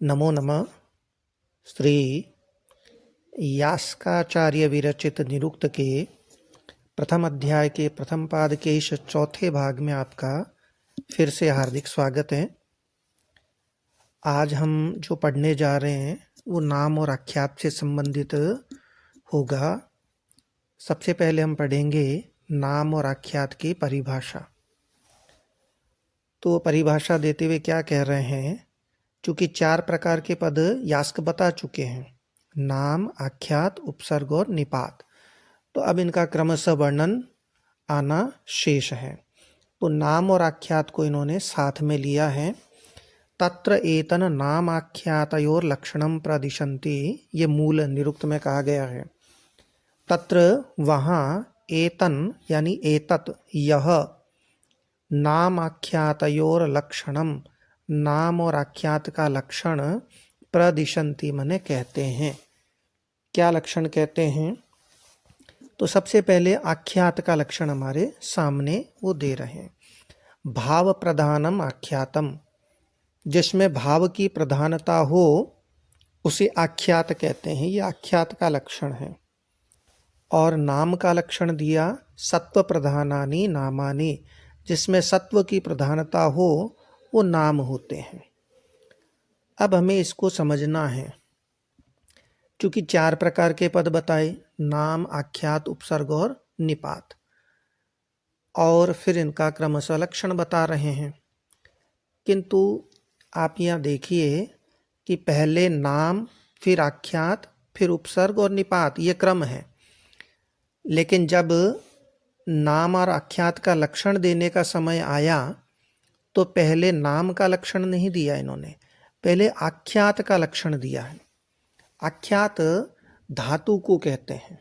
नमो नमः। श्री यास्काचार्य विरचित निरुक्त के प्रथम अध्याय के प्रथम पाद के इस चौथे भाग में आपका फिर से हार्दिक स्वागत है। आज हम जो पढ़ने जा रहे हैं वो नाम और आख्यात से संबंधित होगा। सबसे पहले हम पढ़ेंगे नाम और आख्यात की परिभाषा। तो परिभाषा देते हुए क्या कह रहे हैं, चूँकि 4 प्रकार के पद यास्क बता चुके हैं, नाम, आख्यात, उपसर्ग और निपात, तो अब इनका क्रमशः वर्णन आना शेष है। तो नाम और आख्यात को इन्होंने साथ में लिया है। तत्र एतन नाम आख्यातयोर लक्षणम प्रदिशन्ति, ये मूल निरुक्त में कहा गया है। तत्र वहाँ, एतन यानी एतत यह, नाम आख्यातयोर लक्षणम नाम और आख्यात का लक्षण, प्रदिशन्ति मने कहते हैं। क्या लक्षण कहते हैं? तो सबसे पहले आख्यात का लक्षण हमारे सामने वो दे रहे हैं। भाव प्रधानम आख्यातम, जिसमें भाव की प्रधानता हो उसे आख्यात कहते हैं, ये आख्यात का लक्षण है। और नाम का लक्षण दिया सत्व प्रधानानि नामानि, जिसमें सत्व की प्रधानता हो वो नाम होते हैं। अब हमें इसको समझना है। चूंकि 4 प्रकार के पद बताए, नाम, आख्यात, उपसर्ग और निपात, और फिर इनका क्रमशः लक्षण बता रहे हैं। किंतु आप यहाँ देखिए कि पहले नाम, फिर आख्यात, फिर उपसर्ग और निपात, ये क्रम है। लेकिन जब नाम और आख्यात का लक्षण देने का समय आया तो पहले नाम का लक्षण नहीं दिया इन्होंने, पहले आख्यात का लक्षण दिया है। आख्यात धातु को कहते हैं।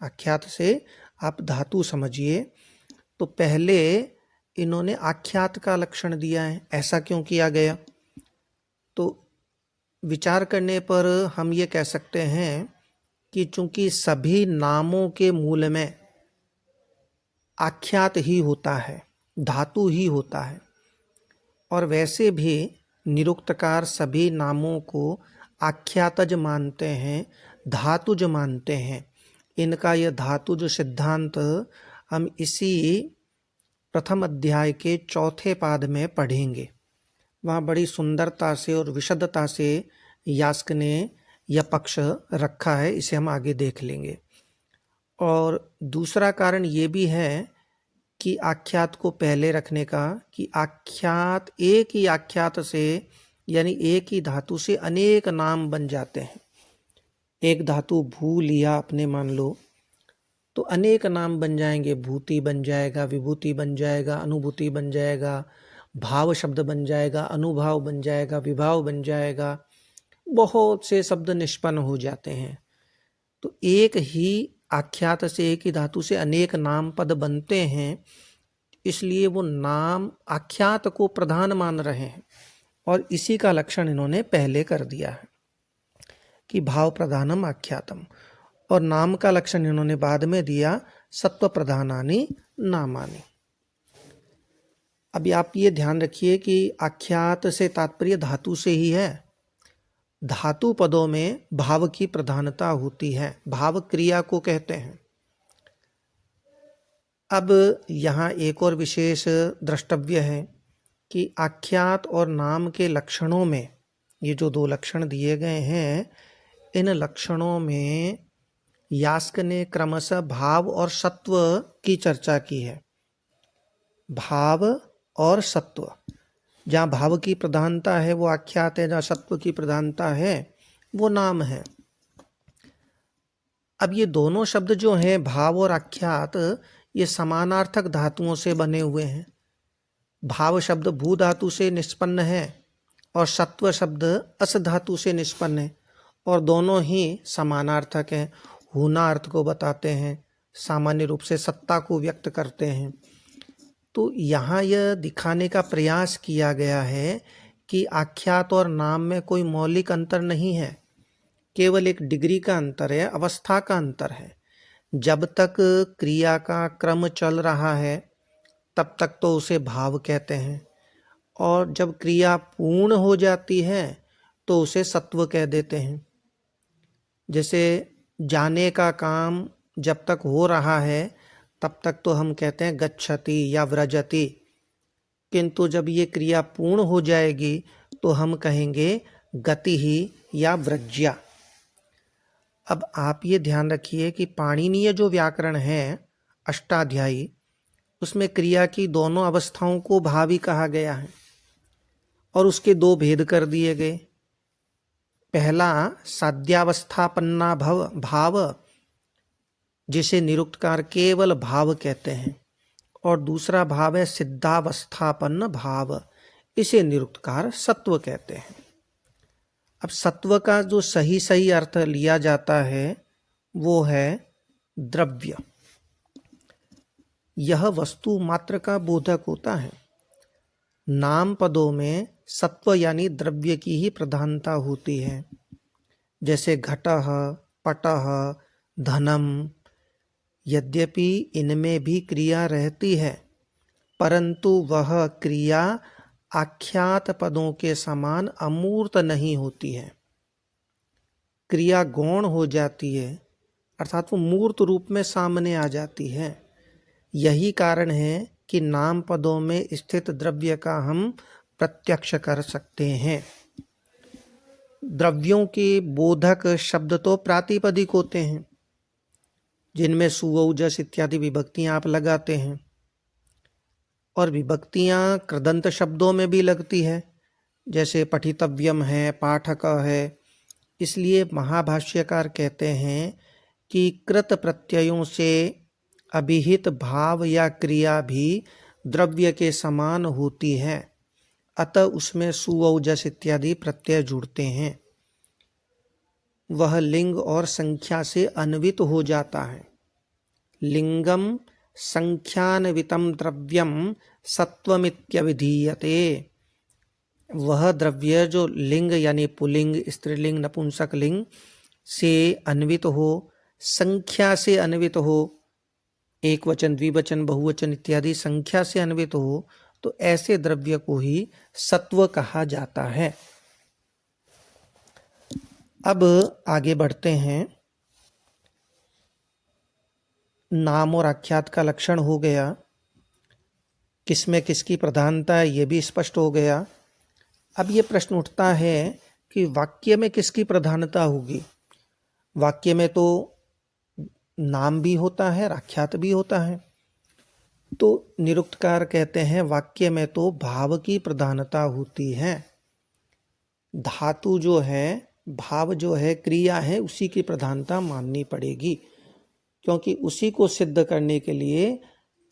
आख्यात से आप धातु समझिए। तो पहले इन्होंने आख्यात का लक्षण दिया है। ऐसा क्यों किया गया? तो विचार करने पर हम ये कह सकते हैं कि चूंकि सभी नामों के मूल में आख्यात ही होता है, धातु ही होता है, और वैसे भी निरुक्तकार सभी नामों को आख्यातज मानते हैं, धातुज मानते हैं। इनका यह धातुज सिद्धांत हम इसी प्रथम अध्याय के चौथे पाद में पढ़ेंगे। वहाँ बड़ी सुंदरता से और विशदता से यास्क ने यह पक्ष रखा है, इसे हम आगे देख लेंगे। और दूसरा कारण ये भी है कि आख्यात को पहले रखने का, कि आख्यात, एक ही आख्यात से यानी एक ही धातु से अनेक नाम बन जाते हैं। एक धातु भू लिया आपने, मान लो, तो अनेक नाम बन जाएंगे। भूति बन जाएगा, विभूति बन जाएगा, अनुभूति बन जाएगा, भाव शब्द बन जाएगा, अनुभाव बन जाएगा, विभाव बन जाएगा, बहुत से शब्द निष्पन्न हो जाते हैं। तो एक ही आख्यात से, एक ही धातु से अनेक नाम पद बनते हैं, इसलिए वो नाम आख्यात को प्रधान मान रहे हैं। और इसी का लक्षण इन्होंने पहले कर दिया है कि भाव प्रधानम आख्यातम, और नाम का लक्षण इन्होंने बाद में दिया, सत्व प्रधानानि नामानि। अभी आप ये ध्यान रखिए कि आख्यात से तात्पर्य धातु से ही है। धातु पदों में भाव की प्रधानता होती है, भाव क्रिया को कहते हैं। अब यहाँ एक और विशेष द्रष्टव्य है कि आख्यात और नाम के लक्षणों में, ये जो 2 लक्षण दिए गए हैं, इन लक्षणों में यास्क ने क्रमशः भाव और सत्व की चर्चा की है। भाव और सत्व, जहाँ भाव की प्रधानता है वो आख्यात है, जहाँ सत्व की प्रधानता है वो नाम है। अब ये दोनों शब्द जो हैं, भाव और आख्यात, ये समानार्थक धातुओं से बने हुए हैं। भाव शब्द भू धातु से निष्पन्न है और सत्व शब्द अस धातु से निष्पन्न है, और दोनों ही समानार्थक हैं। होना अर्थ को बताते हैं, सामान्य रूप से सत्ता को व्यक्त करते हैं। तो यहाँ यह दिखाने का प्रयास किया गया है कि आख्यात और नाम में कोई मौलिक अंतर नहीं है, केवल एक डिग्री का अंतर है, अवस्था का अंतर है। जब तक क्रिया का क्रम चल रहा है तब तक तो उसे भाव कहते हैं, और जब क्रिया पूर्ण हो जाती है तो उसे सत्व कह देते हैं। जैसे जाने का काम जब तक हो रहा है तब तक तो हम कहते हैं गच्छति या व्रजति, किंतु जब ये क्रिया पूर्ण हो जाएगी तो हम कहेंगे गति ही या व्रज्या। अब आप ये ध्यान रखिए कि पाणिनीय जो व्याकरण है अष्टाध्यायी, उसमें क्रिया की दोनों अवस्थाओं को भावी कहा गया है और उसके दो भेद कर दिए गए। पहला साध्यावस्थापन्ना भाव, जिसे निरुक्तकार केवल भाव कहते हैं, और दूसरा भाव है सिद्धावस्थापन्न भाव, इसे निरुक्तकार सत्व कहते हैं। अब सत्व का जो सही सही अर्थ लिया जाता है वो है द्रव्य। यह वस्तु मात्र का बोधक होता है। नाम पदों में सत्व यानी द्रव्य की ही प्रधानता होती है। जैसे घटः, पटः, धनम, यद्यपि इनमें भी क्रिया रहती है परंतु वह क्रिया आख्यात पदों के समान अमूर्त नहीं होती है। क्रिया गौण हो जाती है, अर्थात वो मूर्त रूप में सामने आ जाती है। यही कारण है कि नाम पदों में स्थित द्रव्य का हम प्रत्यक्ष कर सकते हैं। द्रव्यों के बोधक शब्द तो प्रातिपदिक होते हैं, जिनमें सुवौ जस इत्यादि विभक्तियां आप लगाते हैं, और विभक्तियां कृदंत शब्दों में भी लगती है, जैसे पठितव्यम है, पाठक है। इसलिए महाभाष्यकार कहते हैं कि कृत प्रत्ययों से अभिहित भाव या क्रिया भी द्रव्य के समान होती है, अतः उसमें सुवौ जस इत्यादि प्रत्यय जुड़ते हैं। वह लिंग और संख्या से अन्वित हो जाता है। लिंगम संख्यान्वितम द्रव्यम सत्वमित्यभिधीयते। वह द्रव्य जो लिंग यानी पुल्लिंग, स्त्रीलिंग, नपुंसक लिंग से अन्वित हो, संख्या से अन्वित हो, एक वचन, द्विवचन, बहुवचन इत्यादि संख्या से अन्वित हो, तो ऐसे द्रव्य को ही सत्व कहा जाता है। अब आगे बढ़ते हैं। नाम और आख्यात का लक्षण हो गया, किसमें किसकी प्रधानता है ये भी स्पष्ट हो गया। अब ये प्रश्न उठता है कि वाक्य में किसकी प्रधानता होगी। वाक्य में तो नाम भी होता है, आख्यात भी होता है। तो निरुक्तकार कहते हैं वाक्य में तो भाव की प्रधानता होती है। धातु जो है, भाव जो है, क्रिया है, उसी की प्रधानता माननी पड़ेगी, क्योंकि उसी को सिद्ध करने के लिए,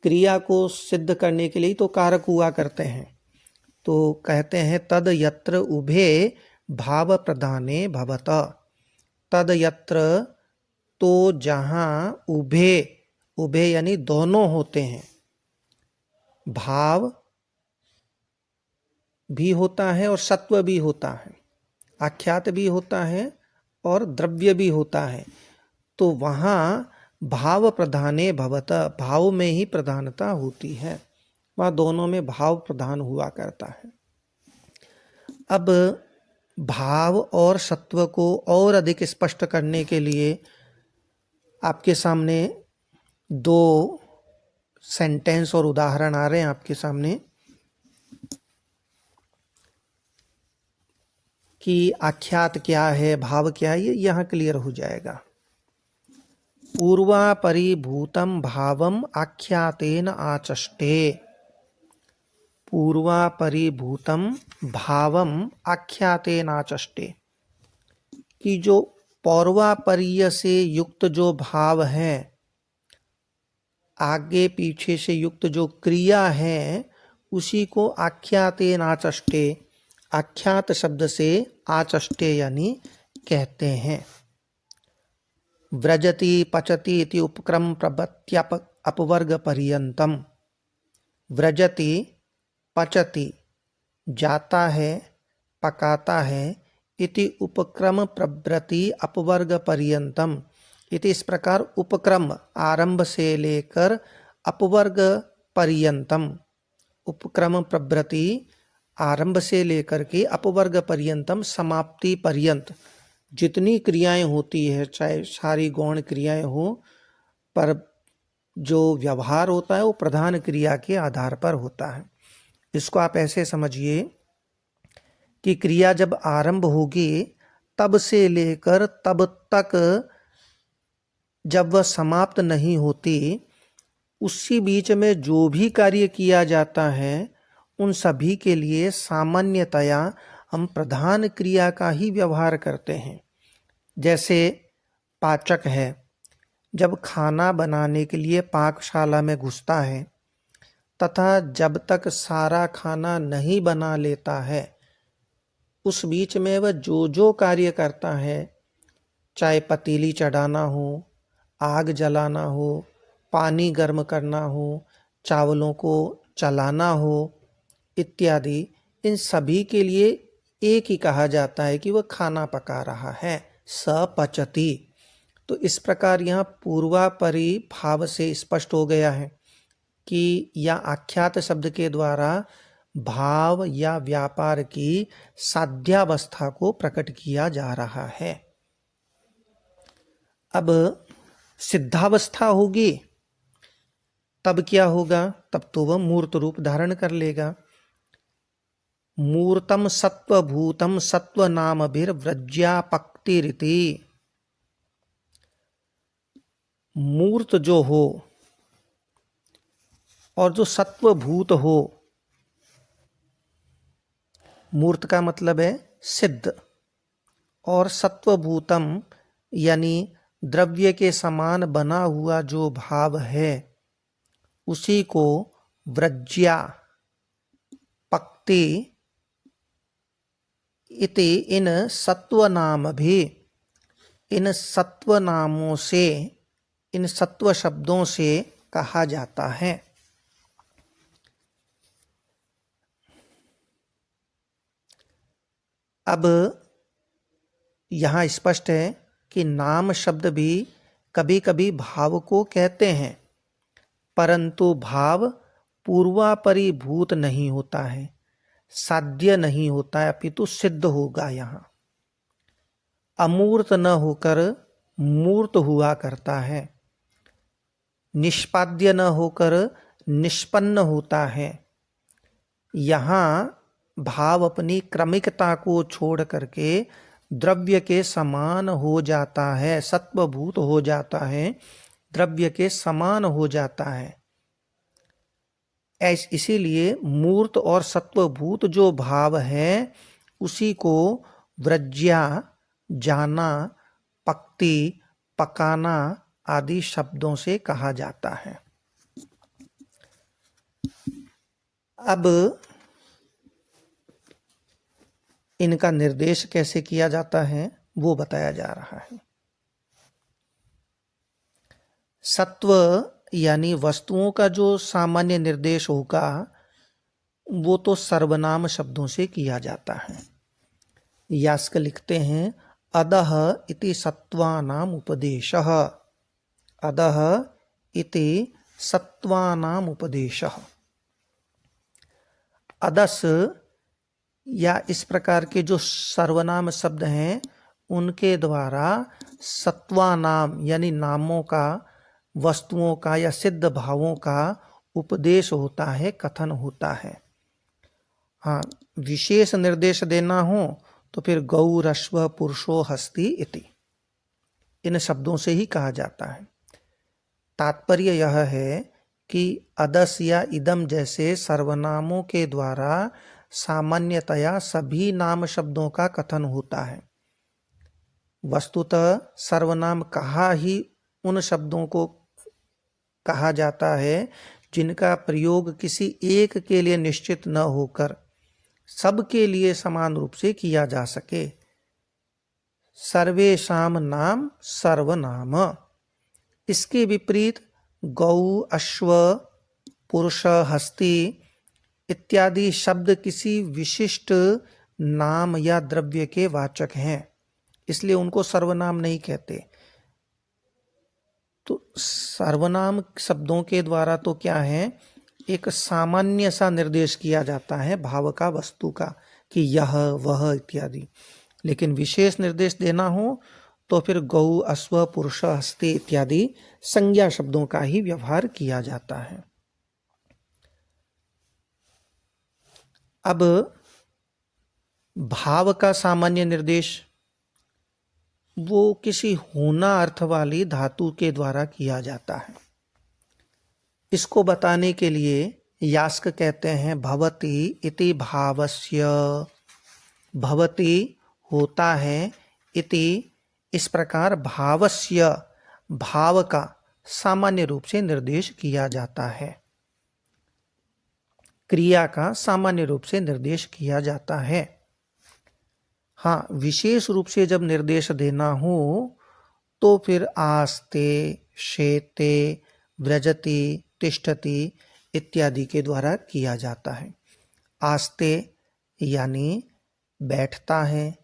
क्रिया को सिद्ध करने के लिए तो कारक हुआ करते हैं। तो कहते हैं तद यत्र उभे भाव प्रधाने भवत। तद यत्र, तो जहां उभे, उभे यानी दोनों होते हैं, भाव भी होता है और सत्व भी होता है, आख्यात भी होता है और द्रव्य भी होता है, तो वहाँ भाव प्रधाने भवत, भाव में ही प्रधानता होती है, वहाँ दोनों में भाव प्रधान हुआ करता है। अब भाव और सत्व को और अधिक स्पष्ट करने के लिए आपके सामने दो सेंटेंस और उदाहरण आ रहे हैं आपके सामने, कि आख्यात क्या है, भाव क्या है, ये यहाँ क्लियर हो जाएगा। पूर्वापरिभूतम भावम आख्यातेन आचष्टे। पूर्वापरिभूतम भावम आख्यातेन आचष्टे, कि जो पौर्वापर्य से युक्त जो भाव है, आगे पीछे से युक्त जो क्रिया है, उसी को आख्यातेन आचष्टे, आख्यात शब्द से आचष्टे यानी कहते हैं। व्रजति पचति इति उपक्रम प्रभृत्यप अपवर्ग पर्यंतम। व्रजति पचति, जाता है, पकाता है, इति उपक्रम प्रभृति अपवर्ग पर्यंतम, इति इस प्रकार उपक्रम आरंभ से लेकर अपवर्ग पर्यंतम, उपक्रम प्रभृति आरंभ से लेकर के अपवर्ग पर्यंतम समाप्ति पर्यंत जितनी क्रियाएं होती है, चाहे सारी गौण क्रियाएं हो, पर जो व्यवहार होता है वो प्रधान क्रिया के आधार पर होता है। इसको आप ऐसे समझिए कि क्रिया जब आरंभ होगी तब से लेकर तब तक जब वह समाप्त नहीं होती, उसी बीच में जो भी कार्य किया जाता है उन सभी के लिए सामान्यतया हम प्रधान क्रिया का ही व्यवहार करते हैं। जैसे पाचक है, जब खाना बनाने के लिए पाकशाला में घुसता है तथा जब तक सारा खाना नहीं बना लेता है, उस बीच में वह जो जो कार्य करता है, चाहे पतीली चढ़ाना हो, आग जलाना हो, पानी गर्म करना हो, चावलों को चलाना हो इत्यादि, इन सभी के लिए एक ही कहा जाता है कि वह खाना पका रहा है, सपचति। तो इस प्रकार यहाँ पूर्वापरी भाव से स्पष्ट हो गया है कि या आख्यात शब्द के द्वारा भाव या व्यापार की साध्यावस्था को प्रकट किया जा रहा है। अब सिद्धावस्था होगी तब क्या होगा? तब तो वह मूर्त रूप धारण कर लेगा। मूर्तम सत्वभूतम सत्वनामभिर्व्रज्यापक्तिरिति। मूर्त जो हो और जो सत्वभूत हो, मूर्त का मतलब है सिद्ध, और सत्वभूतम यानी द्रव्य के समान बना हुआ जो भाव है उसी को व्रज्या पक्ति इति इन सत्व नाम भी, इन सत्व नामों से, इन सत्व शब्दों से कहा जाता है। अब यहाँ स्पष्ट है कि नाम शब्द भी कभी कभी भाव को कहते हैं, परंतु भाव पूर्वापरिभूत नहीं होता है, साध्य नहीं होता है, अपितु सिद्ध होगा। यहाँ अमूर्त न होकर मूर्त हुआ करता है, निष्पाद्य न होकर निष्पन्न होता है। यहाँ भाव अपनी क्रमिकता को छोड़ करके द्रव्य के समान हो जाता है, सत्वभूत हो जाता है, द्रव्य के समान हो जाता है। इसीलिए मूर्त और सत्वभूत जो भाव है उसी को व्रज्या, जाना, पक्ति, पकाना आदि शब्दों से कहा जाता है। अब इनका निर्देश कैसे किया जाता है वो बताया जा रहा है। सत्व यानी वस्तुओं का जो सामान्य निर्देश होगा वो तो सर्वनाम शब्दों से किया जाता है। यास्क लिखते हैं अदह इति सत्वानाम उपदेशः, अदह इति सत्वानाम उपदेशः। अदस या इस प्रकार के जो सर्वनाम शब्द हैं उनके द्वारा सत्वानाम यानी नामों का, वस्तुओं का या सिद्ध भावों का उपदेश होता है, कथन होता है। हाँ, विशेष निर्देश देना हो तो फिर गौ रश्व पुरुषो हस्ति इति, इन शब्दों से ही कहा जाता है। तात्पर्य यह है कि अदस या इदम जैसे सर्वनामों के द्वारा सामान्यतया सभी नाम शब्दों का कथन होता है। वस्तुतः सर्वनाम कहा ही उन शब्दों को कहा जाता है जिनका प्रयोग किसी एक के लिए निश्चित न होकर सबके लिए समान रूप से किया जा सके। सर्वेषाम नाम सर्वनाम। इसके विपरीत गौ, अश्व, पुरुष, हस्ती इत्यादि शब्द किसी विशिष्ट नाम या द्रव्य के वाचक हैं, इसलिए उनको सर्वनाम नहीं कहते। तो सर्वनाम शब्दों के द्वारा तो क्या है, एक सामान्य सा निर्देश किया जाता है भाव का, वस्तु का, कि यह वह इत्यादि। लेकिन विशेष निर्देश देना हो तो फिर गौ, अश्व, पुरुष, हस्ती इत्यादि संज्ञा शब्दों का ही व्यवहार किया जाता है। अब भाव का सामान्य निर्देश वो किसी होना अर्थ वाली धातु के द्वारा किया जाता है। इसको बताने के लिए यास्क कहते हैं भवति इति भावस्य। भवति होता है, इति इस प्रकार, भावस्य भाव का सामान्य रूप से निर्देश किया जाता है, क्रिया का सामान्य रूप से निर्देश किया जाता है। हाँ, विशेष रूप से जब निर्देश देना हो तो फिर आस्ते, शेते, व्रजति, तिष्ठति इत्यादि के द्वारा किया जाता है। आस्ते यानी बैठता है,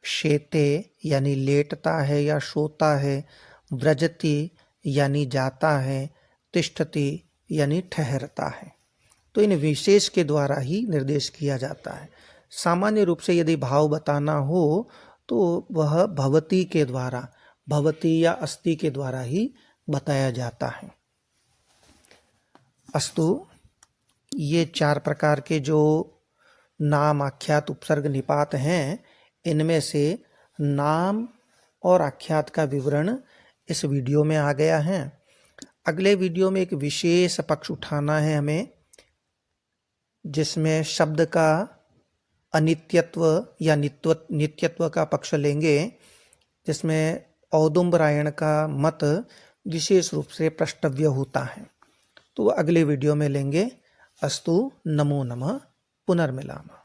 शेते यानी लेटता है या सोता है, व्रजति यानी जाता है, तिष्ठति यानी ठहरता है। तो इन विशेष के द्वारा ही निर्देश किया जाता है। सामान्य रूप से यदि भाव बताना हो तो वह भवति के द्वारा, भवति या अस्ति के द्वारा ही बताया जाता है। अस्तु, ये 4 प्रकार के जो नाम, आख्यात, उपसर्ग, निपात हैं, इनमें से नाम और आख्यात का विवरण इस वीडियो में आ गया है। अगले वीडियो में एक विशेष पक्ष उठाना है हमें, जिसमें शब्द का अनित्यत्व या नित्यत्व का पक्ष लेंगे, जिसमें औदुंबरायण का मत विशेष रूप से प्रष्टव्य होता है। तो अगले वीडियो में लेंगे। अस्तु, नमो नमः, पुनर्मिलामः।